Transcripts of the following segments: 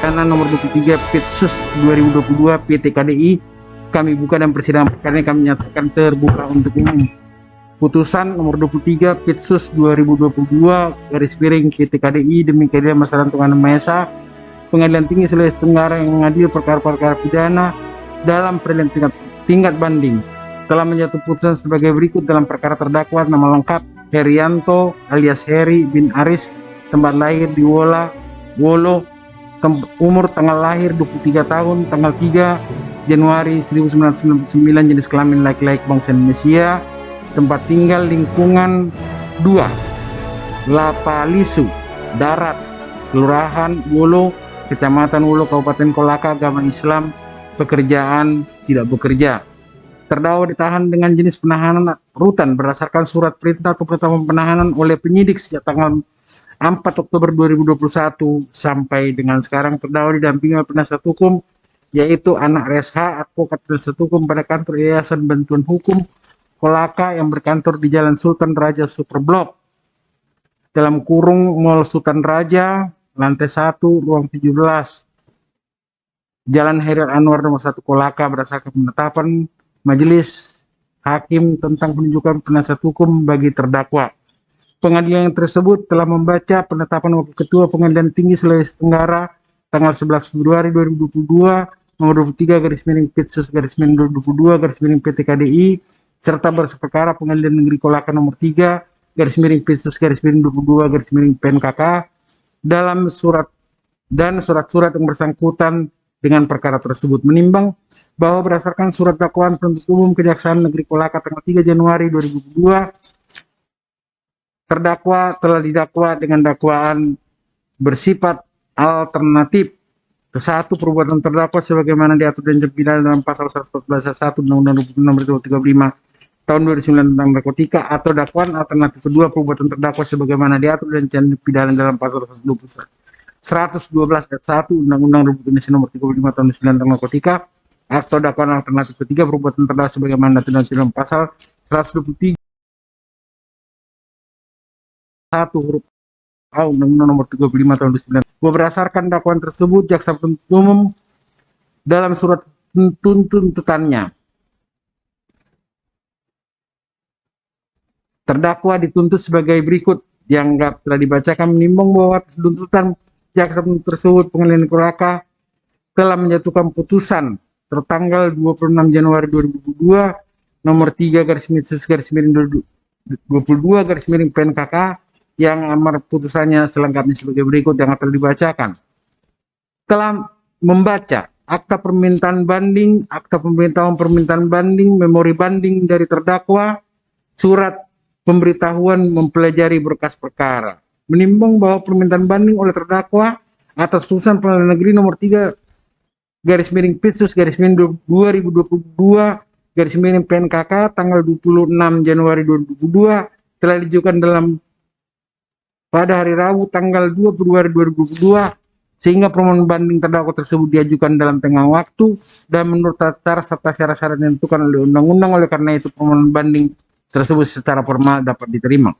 pidana nomor 23 Pitsus 2022 PT KDI kami buka dan persidangan perkara ini kami nyatakan terbuka untuk umum. Putusan nomor 23 Pitsus 2022 garis miring PT KDI demi keadilan masyarakat Tuhan Maha Esa, Pengadilan Tinggi Sulawesi Tenggara yang mengadili perkara-perkara pidana dalam peradilan tingkat banding telah menjatuhkan putusan sebagai berikut dalam perkara terdakwa nama lengkap Herianto alias Heri bin Aris, tempat lahir di Wolo, umur tanggal lahir 23 tahun, tanggal 3 Januari 1999, jenis kelamin laki-laki bangsa Indonesia, tempat tinggal lingkungan 2 Lapalisu, Darat, Kelurahan Wolo, Kecamatan Wolo, Kabupaten Kolaka, agama Islam, pekerjaan tidak bekerja. Terdakwa ditahan dengan jenis penahanan rutan berdasarkan surat perintah atau penetapan penahanan oleh penyidik sejak tanggal 4 Oktober 2021 sampai dengan sekarang. Terdakwa didampingi oleh penasihat hukum yaitu anak RSH, advokat penasihat hukum pada kantor Yayasan Bantuan Hukum Kolaka yang berkantor di Jalan Sultan Raja Superblok dalam kurung Mall Sultan Raja, lantai 1, ruang 17, Jalan Hairil Anwar nomor 1 Kolaka, berdasarkan penetapan Majelis Hakim tentang penunjukan penasihat hukum bagi terdakwa. Pengadilan tersebut telah membaca penetapan Wakil Ketua Pengadilan Tinggi Sulawesi Tenggara tanggal 11 Februari 2022 nomor 23 garis miring Pitsus garis miring 2022 garis miring PT KDI serta berseperkara Pengadilan Negeri Kolaka nomor 3 garis miring Pitsus garis miring 22 garis miring PNKK dalam surat-surat yang bersangkutan dengan perkara tersebut, menimbang bahwa berdasarkan surat dakwaan penuntut umum Kejaksaan Negeri Kolaka tanggal 3 Januari 2022, terdakwa telah didakwa dengan dakwaan bersifat alternatif. Kesatu, perbuatan terdakwa sebagaimana diatur dan pidana dalam pasal 114 ayat 1 Undang-Undang 26 nomor 35 tahun 2009 tentang narkotika, atau dakwaan alternatif kedua, perbuatan terdakwa sebagaimana diatur dan pidana dalam pasal 112 ayat 1 Undang-Undang Republik Indonesia nomor 35 tahun 2009 tentang narkotika, atau dakwaan alternatif ketiga, perbuatan terdakwa sebagaimana diatur dalam pasal 123 1 huruf A Undang-Undang nomor 35 tahun 2009. Berdasarkan dakwaan tersebut, jaksa penuntut umum dalam surat tuntutannya, terdakwa dituntut sebagai berikut. Dianggap telah dibacakan, menimbang bahwa tuntutan jaksa penuntut tersebut Pengadilan Kolaka telah menjatuhkan putusan tertanggal 26 Januari 2022 nomor 3 garis miring 22 garis miring PNKK yang amar putusannya selengkapnya sebagai berikut yang telah dibacakan. Telah membaca akta permintaan banding, akta pemberitahuan permintaan banding, memori banding dari terdakwa, surat pemberitahuan mempelajari berkas perkara. Menimbang bahwa permintaan banding oleh terdakwa atas putusan Pengadilan Negeri nomor 3 garis miring Pitsus garis miring 2022 garis miring PNKK tanggal 26 Januari 2022 telah diajukan pada hari Rabu tanggal 2 Februari 2022, sehingga permohonan banding terdakwa tersebut diajukan dalam tengah waktu dan menurut tata serta syarat-syarat yang ditentukan oleh undang-undang. Oleh karena itu permohonan banding tersebut secara formal dapat diterima.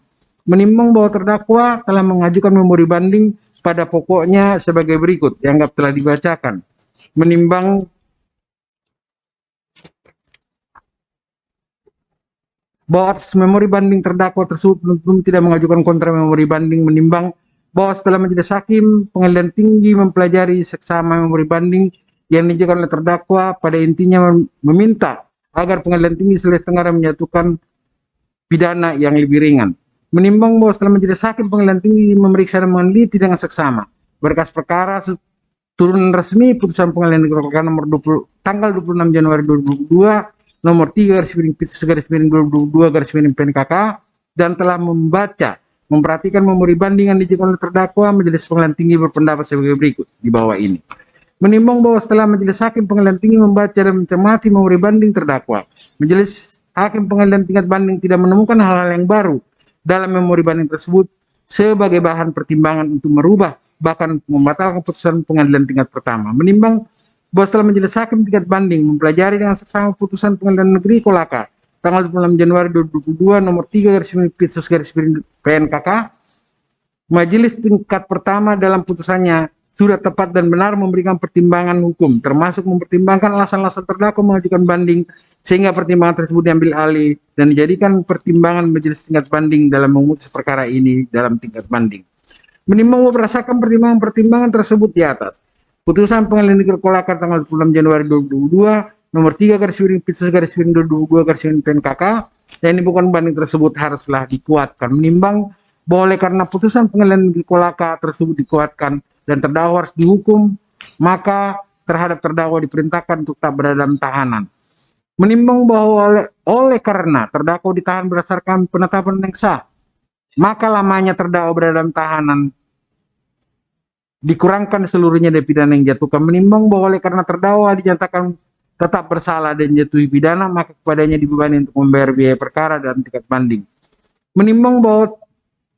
Menimbang bahwa terdakwa telah mengajukan memori banding pada pokoknya sebagai berikut, dianggap telah dibacakan. Menimbang bahwa atas memori banding terdakwa tersebut penuntut tidak mengajukan kontra memori banding, menimbang bahwa setelah majelis hakim Pengadilan Tinggi mempelajari seksama memori banding yang diajukan oleh terdakwa, pada intinya meminta agar Pengadilan Tinggi Sulawesi Tenggara menjatuhkan pidana yang lebih ringan. Menimbang bahwa setelah majelis hakim Pengadilan Tinggi memeriksa dan meneliti dengan seksama berkas perkara turunan resmi putusan Pengadilan Negeri Kolaka nomor 20 tanggal 26 Januari 2022 nomor 3 garis miring Pitsus garis miring 2022 garis miring PNKK, dan telah memperhatikan memori banding yang diajukan oleh terdakwa, Majelis Pengadilan Tinggi berpendapat sebagai berikut di bawah ini. Menimbang bahwa setelah Majelis Hakim Pengadilan Tinggi membaca dan mencermati memori banding terdakwa, Majelis Hakim Pengadilan Tingkat Banding tidak menemukan hal-hal yang baru dalam memori banding tersebut sebagai bahan pertimbangan untuk merubah bahkan membatalkan putusan Pengadilan Tingkat Pertama. Menimbang bahwa setelah Majelis Hakim Tingkat Banding mempelajari dengan seksama putusan Pengadilan Negeri Kolaka tanggal 26 Januari 2022 nomor 3 garis miring Pitsus garis miring PNKK, Majelis Tingkat Pertama dalam putusannya sudah tepat dan benar memberikan pertimbangan hukum, termasuk mempertimbangkan alasan-alasan terdakwa mengajukan banding, sehingga pertimbangan tersebut diambil alih dan dijadikan pertimbangan majelis tingkat banding dalam memutus perkara ini dalam tingkat banding. Menimbang berdasarkan pertimbangan-pertimbangan tersebut di atas, putusan Pengadilan Negeri Kolaka tanggal 26 Januari 2022 nomor 3 /Pitsus/2022 PNKK yang dibukan banding tersebut haruslah dikuatkan. Menimbang bahwa oleh karena putusan Pengadilan Negeri Kolaka tersebut dikuatkan dan terdakwa harus dihukum, maka terhadap terdakwa diperintahkan untuk tak berada dalam tahanan. Menimbang bahwa oleh karena terdakwa ditahan berdasarkan penetapan yang sah, maka lamanya terdakwa berada dalam tahanan dikurangkan seluruhnya dari pidana yang dijatuhkan. Menimbang bahwa oleh karena terdakwa dinyatakan tetap bersalah dan jatuhi pidana, maka kepadanya dibebani untuk membayar biaya perkara dalam tingkat banding. Menimbang bahwa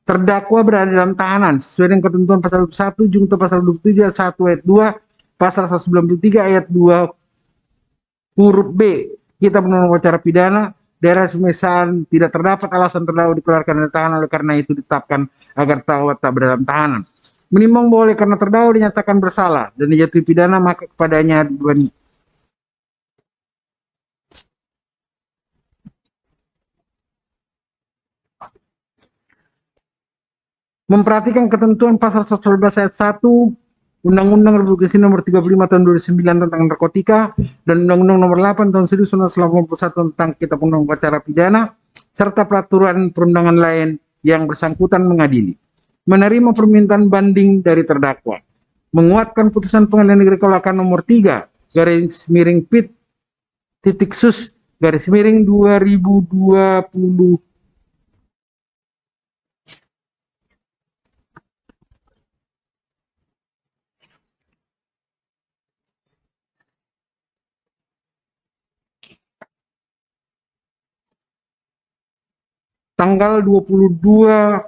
terdakwa berada dalam tahanan sesuai dengan ketentuan pasal 1 junto pasal 27 ayat 1 ayat 2, pasal 193 ayat 2 huruf B Kitab Undang-Undang Acara Pidana, daerah semisal tidak terdapat alasan terdakwa dikeluarkan dari tahanan, oleh karena itu ditetapkan agar terdakwa tak berada dalam tahanan. Menimbang bahwa oleh karena terdakwa dinyatakan bersalah dan dijatuhi pidana, maka kepadanya dibebani memperhatikan ketentuan pasal 112 ayat 1 Undang-Undang Republik Indonesia Nomor 35 Tahun 2009 tentang narkotika dan Undang-Undang Nomor 8 Tahun 1981 tentang Kitab Undang-Undang Acara Pidana serta peraturan perundangan lain yang bersangkutan mengadili, menerima permintaan banding dari terdakwa, menguatkan putusan Pengadilan Negeri Kolaka Nomor 3 /Pit-Sus/2020 tanggal 26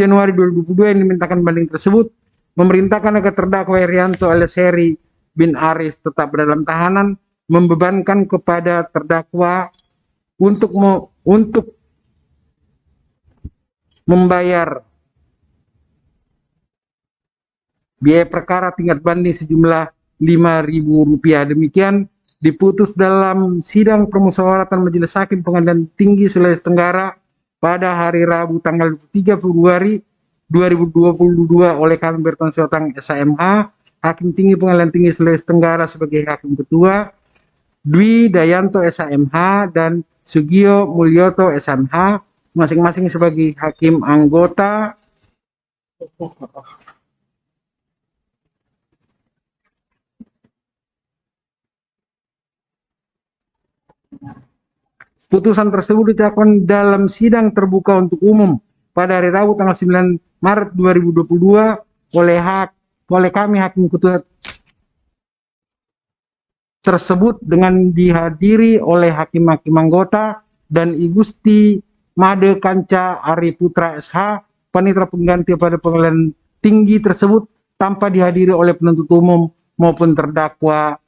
Januari 2022 yang dimintakan banding tersebut, memerintahkan agar terdakwa Herianto alias Heri bin Aris tetap berada dalam tahanan, membebankan kepada terdakwa untuk membayar biaya perkara tingkat banding sejumlah Rp5.000. Demikian diputus dalam sidang permusyawaratan Majelis Hakim Pengadilan Tinggi Sulawesi Tenggara pada hari Rabu tanggal 3 Februari 2022 oleh kami Berton Siotang SHMH, Hakim Tinggi Pengadilan Tinggi Sulawesi Tenggara sebagai Hakim Ketua, Dwi Dayanto SHMH dan Sugio Mulyoto SHMH masing-masing sebagai Hakim Anggota. Putusan tersebut diucapkan dalam sidang terbuka untuk umum pada hari Rabu tanggal 9 Maret 2022 oleh kami Hakim Ketua tersebut dengan dihadiri oleh hakim-hakim anggota dan I Gusti Made Kanca Ari Putra SH, panitera pengganti pada Pengadilan Tinggi tersebut, tanpa dihadiri oleh penuntut umum maupun terdakwa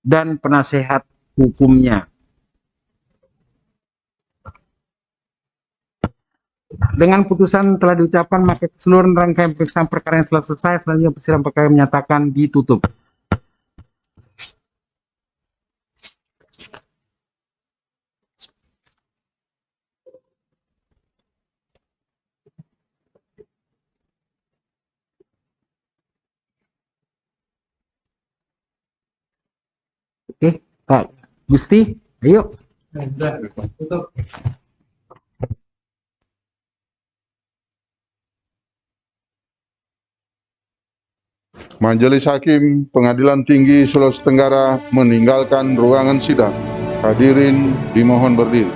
dan penasehat hukumnya. Dengan putusan telah diucapkan, maka keseluruhan rangkaian pemeriksaan perkara yang telah selesai. Selanjutnya persidangan perkara menyatakan ditutup. Oke, Pak Gusti, ayo. Tutup. Majelis Hakim Pengadilan Tinggi Sulawesi Tenggara meninggalkan ruangan sidang. Hadirin dimohon berdiri.